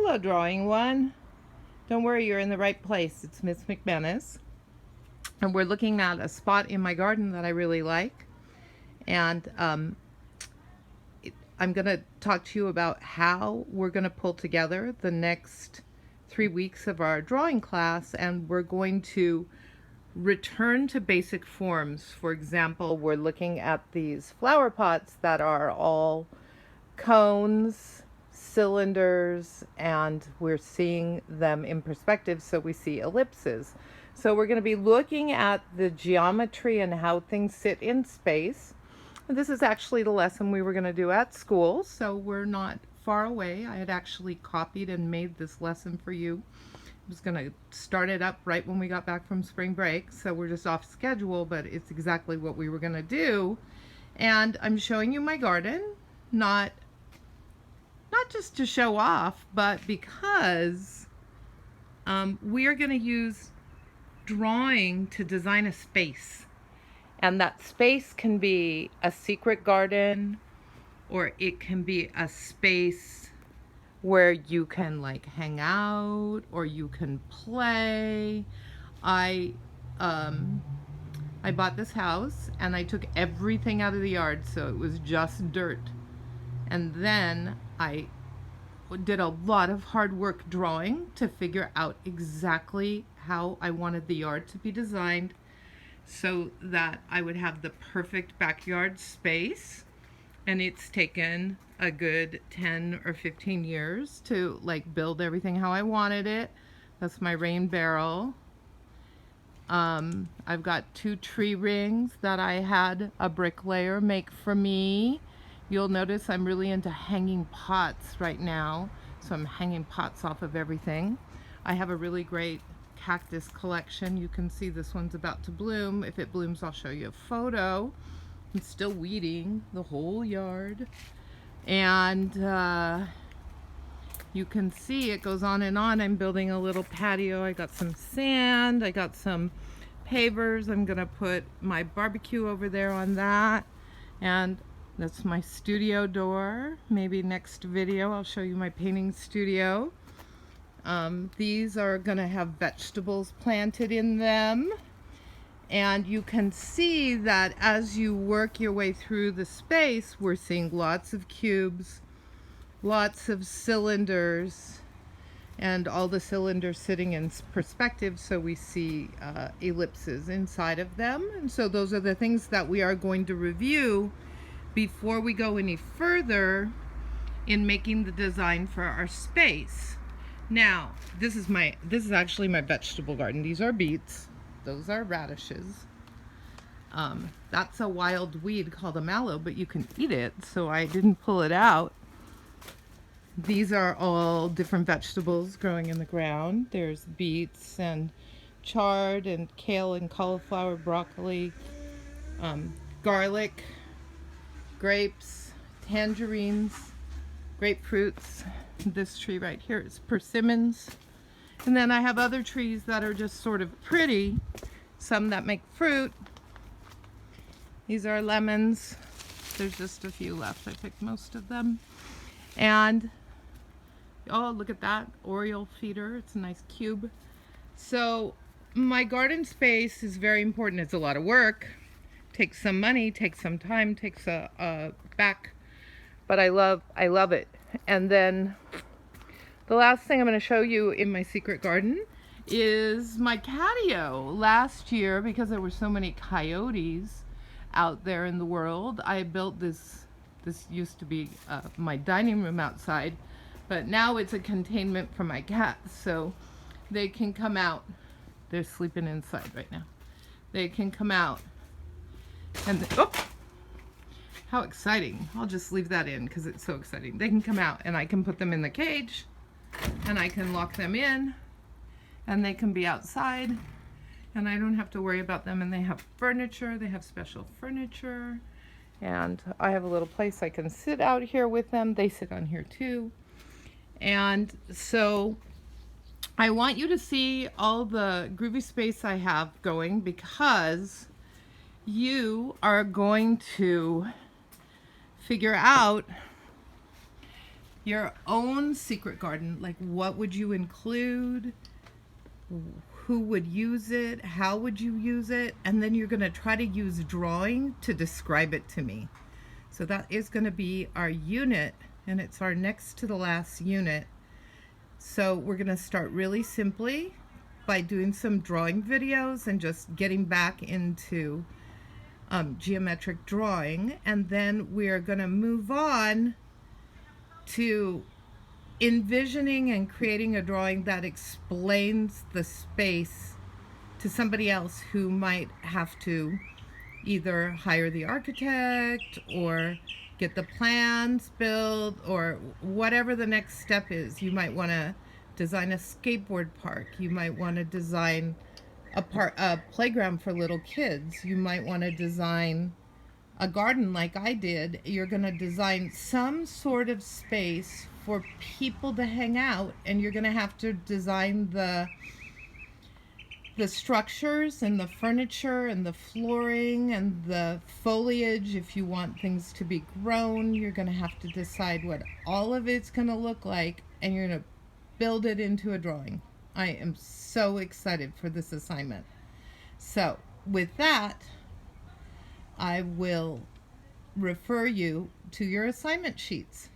Hello, drawing one. Don't worry, you're in the right place. It's Miss McManus. And we're looking at a spot in my garden that I really like. And I'm going to talk to you about how we're going to pull together the next 3 weeks of our drawing class. And we're going to return to basic forms. For example, we're looking at these flower pots that are all cones, cylinders, and we're seeing them in perspective, so we see ellipses. So we're going to be looking at the geometry and how things sit in space. This is actually the lesson we were going to do at school, so we're not far away. I had actually copied and made this lesson for you. I was going to start it up right when we got back from spring break, so we're just off schedule, but it's exactly what we were going to do. And I'm showing you my garden, not just to show off, but because we are going to use drawing to design a space. And that space can be a secret garden, or it can be a space where you can like hang out, or you can play. I bought this house and I took everything out of the yard, so it was just dirt. And then I did a lot of hard work drawing to figure out exactly how I wanted the yard to be designed so that I would have the perfect backyard space. And it's taken a good 10 or 15 years to like build everything how I wanted it. That's my rain barrel. I've got 2 tree rings that I had a bricklayer make for me. You'll notice I'm really into hanging pots right now, so I'm hanging pots off of everything. I have a really great cactus collection. You can see this one's about to bloom. If it blooms, I'll show you a photo. I'm still weeding the whole yard. And you can see it goes on and on. I'm building a little patio. I got some sand. I got some pavers. I'm gonna put my barbecue over there on that. And that's my studio door. Maybe next video I'll show you my painting studio. These are gonna have vegetables planted in them. And you can see that as you work your way through the space, we're seeing lots of cubes, lots of cylinders, and all the cylinders sitting in perspective, so we see ellipses inside of them. And so those are the things that we are going to review before we go any further in making the design for our space. Now, this is actually my vegetable garden. These are beets. Those are radishes. That's a wild weed called a mallow, but you can eat it, so I didn't pull it out. These are all different vegetables growing in the ground. There's beets and chard and kale and cauliflower, broccoli, garlic, grapes, tangerines, grapefruits. This tree right here is persimmons. And then I have other trees that are just sort of pretty, some that make fruit. These are lemons. There's just a few left. I picked most of them. And oh, look at that Oriole feeder. It's a nice cube. So my garden space is very important. It's a lot of work. Takes some money, takes some time, takes a back, but I love it. And then the last thing I'm going to show you in my secret garden is my catio. Last year, because there were so many coyotes out there in the world, I built this used to be my dining room outside, but now it's a containment for my cats, so they can come out. They're sleeping inside right now. They can come out. And oh, how exciting. I'll just leave that in because it's so exciting. They can come out and I can put them in the cage and I can lock them in and they can be outside and I don't have to worry about them. And they have furniture. They have special furniture. And I have a little place I can sit out here with them. They sit on here too. And so I want you to see all the groovy space I have going because you are going to figure out your own secret garden. Like, what would you include? Who would use it? How would you use it? And then you're going to try to use drawing to describe it to me. So that is going to be our unit, and it's our next to the last unit. So we're going to start really simply by doing some drawing videos and just getting back into geometric drawing, and then we're going to move on to envisioning and creating a drawing that explains the space to somebody else who might have to either hire the architect or get the plans built, or whatever the next step is. You might want to design a skateboard park. You might want to design a playground for little kids. You might want to design a garden like I did. You're going to design some sort of space for people to hang out, and you're going to have to design the structures and the furniture and the flooring and the foliage. If you want things to be grown, you're going to have to decide what all of it's going to look like, and you're going to build it into a drawing. I am so excited for this assignment. So with that, I will refer you to your assignment sheets.